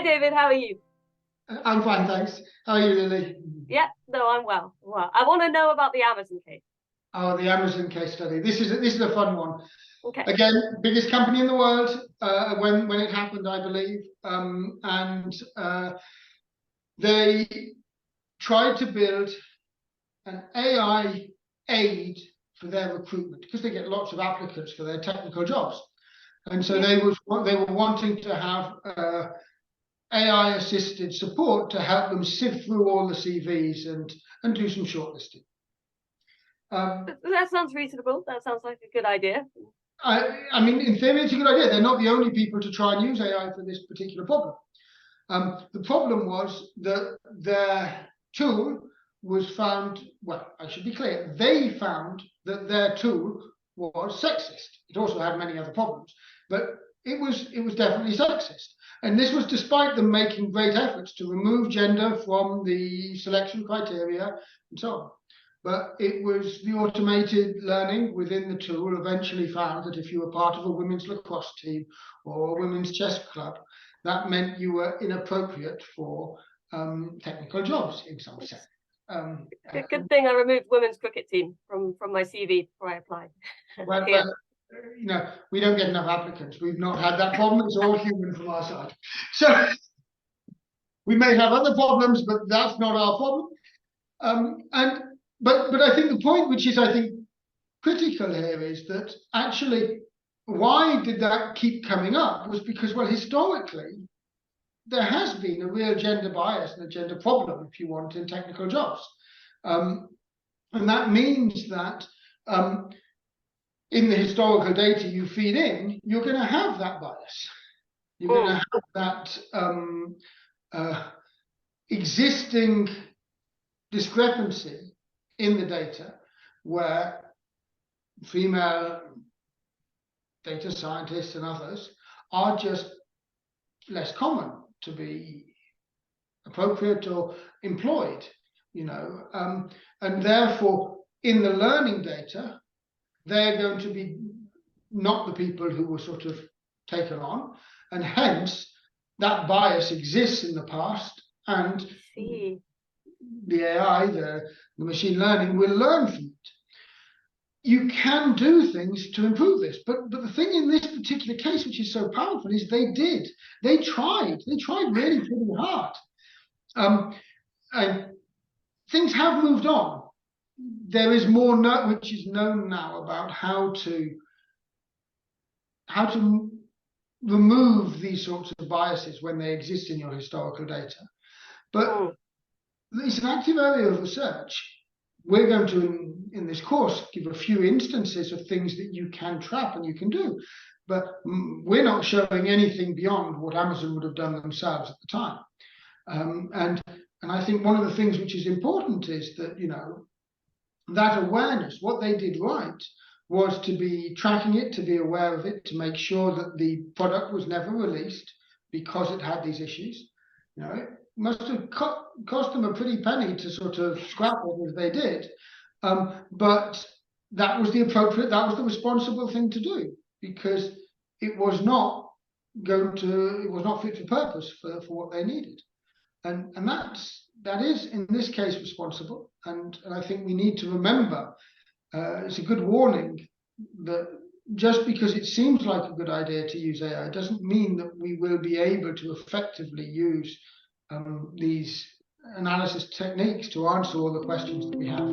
David, how are you? I'm fine, thanks. How are you, Lily? Yeah, no, I'm well. Well, I want to know about the Amazon case. Oh, the Amazon case study. This is a fun one. Okay. Again, biggest company in the world when it happened, I believe, and they tried to build an AI aid for their recruitment because they get lots of applicants for their technical jobs, and so they were wanting to have AI assisted support to help them sift through all the CVs and do some shortlisting. That sounds reasonable. That sounds like a good idea. I mean, in theory, it's a good idea. They're not the only people to try and use AI for this particular problem. The problem was that their tool was found, well, I should be clear, they found that their tool was sexist. It also had many other problems, but it was definitely sexist. And this was despite them making great efforts to remove gender from the selection criteria and so on. But it was the automated learning within the tool eventually found that if you were part of a women's lacrosse team or a women's chess club, that meant you were inappropriate for technical jobs in some sense. Good thing I removed women's cricket team from my CV before I applied. Well, you know, we don't get enough applicants. We've not had that problem. It's all human from our side. So we may have other problems, but that's not our problem. But I think the point, which is I think critical here, is that actually why did that keep coming up was because, well, historically there has been a real gender bias and a gender problem, if you want, in technical jobs, and that means that in the historical data you feed in, you're going to have that bias. You're going to have that existing discrepancy in the data where female data scientists and others are just less common to be appropriate or employed, you know, and therefore in the learning data, they're going to be not the people who were sort of taken on, and hence that bias exists in the past, and the AI, the machine learning, will learn from it. You can do things to improve this, but the thing in this particular case, which is so powerful, is they tried really pretty hard, and things have moved on. There is more which is known now about how to remove these sorts of biases when they exist in your historical data, but it's an active area of research. We're going to, in this course, give a few instances of things that you can trap and you can do, but we're not showing anything beyond what Amazon would have done themselves at the time. And I think one of the things which is important is that, you know, that awareness, what they did right was to be tracking it, to be aware of it, to make sure that the product was never released because it had these issues. You know, it must have cost them a pretty penny to sort of scrap it as they did, but that was the responsible thing to do, because it was not fit for purpose for what they needed, and that is in this case responsible, and I think we need to remember, it's a good warning that just because it seems like a good idea to use AI doesn't mean that we will be able to effectively use these analysis techniques to answer all the questions that we have.